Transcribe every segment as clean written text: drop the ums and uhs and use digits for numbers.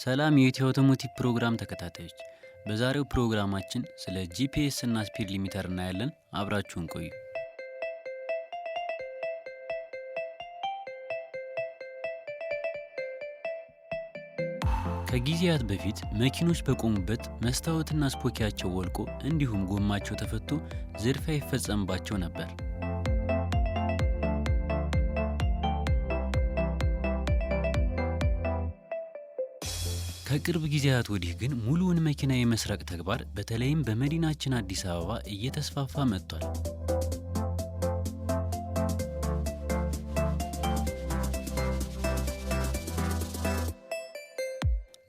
ሰላም የኢትዮ አውቶሞቲቭ ፕሮግራም ተከታታዮች፣ በዛሬው ፕሮግራማችን ስለ ጂፒኤስ እና ስፒድ ሊሚተር እናያለን። አብራችሁን ቆዩ። ከጊዜያት በፊት መኪኖች በቆሙበት መስታወትና ስፖኪያቸው ወልቆ እንዲሁም ጎማቸው ተፈቶ ዝርፊያ ይፈጸምባቸው ነበር። ከቅርብ ጊዜያት ወዲህ ግን ሙሉውን መኪና የመስረቅ ተግባር በተለይም በመዲናችን አዲስ አበባ እየተስፋፋ መጥቷል።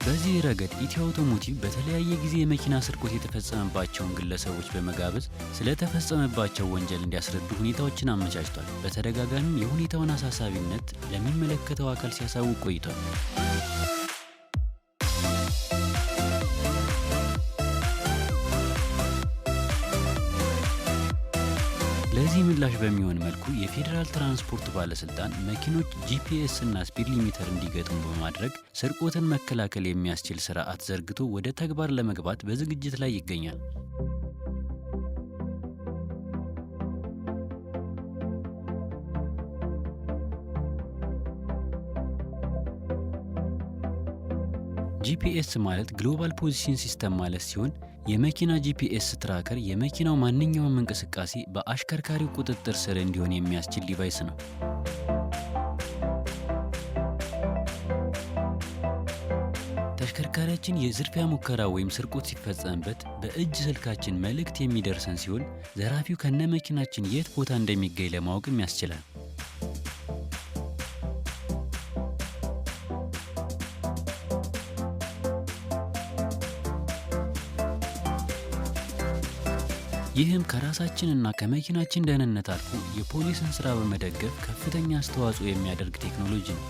በዚህ ረገድ ኢትዮ አውቶሞቲቭ በተለያየ ጊዜ የመኪና ስርቆት የተፈጸመባቸውን ግለሰቦች በመጋበዝ ስለተፈጸመባቸው ወንጀል እንዲያስረዱ ሁኔታዎችን አመቻችቷል። በተደጋጋሚም የሁኔታውን አሳሳቢነት ለሚመለከተው አካል ሲያሳውቅ ቆይቷል። ለዚህ ምላሽ በሚሆን መልኩ የፌዴራል ትራንስፖርት ባለስልጣን መኪኖች ጂፒኤስ እና ስፒድ ሊሚተር እንዲገጥሙ በማድረግ ስርቆትን መከላከል የሚያስችል ስርዓት ዘርግቶ ወደ ተግባር ለመግባት በዝግጅት ላይ ይገኛል። ጂፒኤስ ማለት ግሎባል ፖዚሽን ሲስተም ማለት ሲሆን የመኪና ጂፒኤስ ትራከር የመኪናው ማንኛውም እንቅስቃሴ በአሽከርካሪው ቁጥጥር ስር እንዲሆን የሚያስችል ዲቫይስ ነው። ተሽከርካሪያችን የዝርፊያ ሙከራ ወይም ስርቆት ሲፈጸምበት በእጅ ስልካችን መልእክት የሚደርሰን ሲሆን ዘራፊው ከነመኪናችን የት ቦታ እንደሚገኝ ለማወቅም ያስችላል። ይህም ከራሳችንና ከመኪናችን ደህንነት አልፎ የፖሊስን ስራ በመደገፍ ከፍተኛ አስተዋጽኦ የሚያደርግ ቴክኖሎጂ ነው።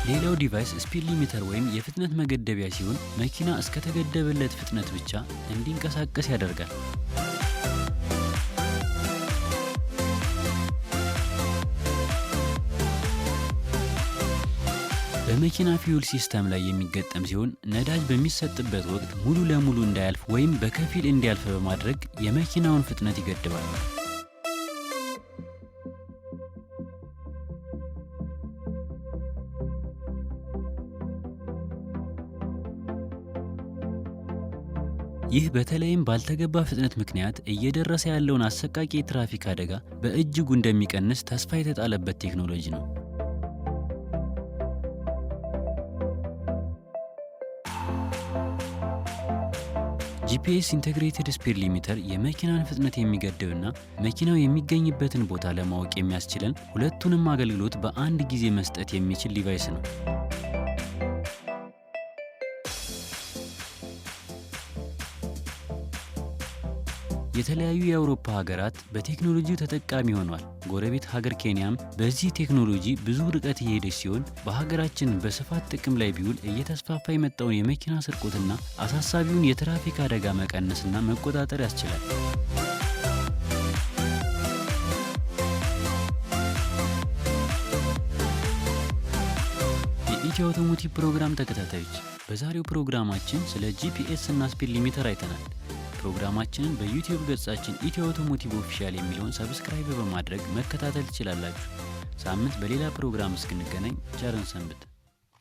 ሌላው ዲቫይስ ስፒድ ሊሚተር ወይም የፍጥነት መገደቢያ ሲሆን መኪና እስከተገደበለት ፍጥነት ብቻ እንዲንቀሳቀስ ያደርጋል። በመኪና ፊውል ሲስተም ላይ የሚገጠም ሲሆን ነዳጅ በሚሰጥበት ወቅት ሙሉ ለሙሉ እንዳያልፍ ወይም በከፊል እንዲያልፍ በማድረግ የመኪናውን ፍጥነት ይገድባል። ይህ በተለይም ባልተገባ ፍጥነት ምክንያት እየደረሰ ያለውን አሰቃቂ የትራፊክ አደጋ በእጅጉ እንደሚቀንስ ተስፋ የተጣለበት ቴክኖሎጂ ነው። ጂፒኤስ ኢንተግሬትድ ስፒድ ሊሚተር የመኪናን ፍጥነት የሚገድብና መኪናው የሚገኝበትን ቦታ ለማወቅ የሚያስችለን ሁለቱንም አገልግሎት በአንድ ጊዜ መስጠት የሚችል ዲቫይስ ነው። የተለያዩ የአውሮፓ ሀገራት በቴክኖሎጂው ተጠቃሚ ሆኗል። ጎረቤት ሀገር ኬንያም በዚህ ቴክኖሎጂ ብዙ ርቀት እየሄደች ሲሆን በሀገራችን በስፋት ጥቅም ላይ ቢውል እየተስፋፋ የመጣውን የመኪና ስርቆትና አሳሳቢውን የትራፊክ አደጋ መቀነስና መቆጣጠር ያስችላል። የኢትዮ አውቶሞቲቭ ፕሮግራም ተከታታዮች፣ በዛሬው ፕሮግራማችን ስለ ጂፒኤስ እና ስፒድ ሊሚተር አይተናል። ፕሮግራማችንን በዩቲዩብ ገጻችን ኢትዮ አውቶሞቲቭ ኦፊሻል የሚለውን ሰብስክራይብ በማድረግ መከታተል ትችላላችሁ። ሳምንት በሌላ ፕሮግራም እስክንገናኝ ቸር እንሰንብት።